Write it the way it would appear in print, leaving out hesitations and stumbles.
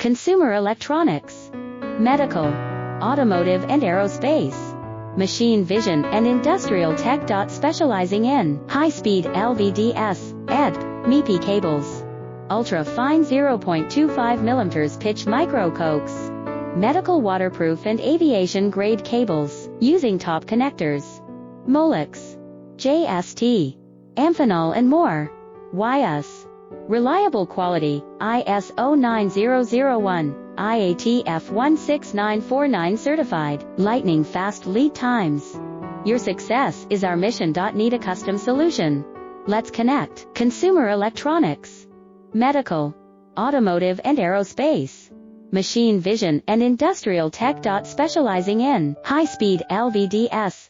consumer electronics, medical, automotive and aerospace, machine vision and industrial tech. Specializing in high-speed LVDS, EDP, MIPI cables, ultra-fine 0.25 mm pitch micro-coax, medical waterproof and aviation-grade cables, using top connectors, Molex, JST, Amphenol and more. YS. Reliable quality, ISO 9001, IATF 16949 certified, lightning fast lead times. Your success is our mission. Need a custom solution? Let's connect. Consumer electronics, medical, automotive and aerospace, machine vision and industrial tech. Specializing in high-speed LVDS,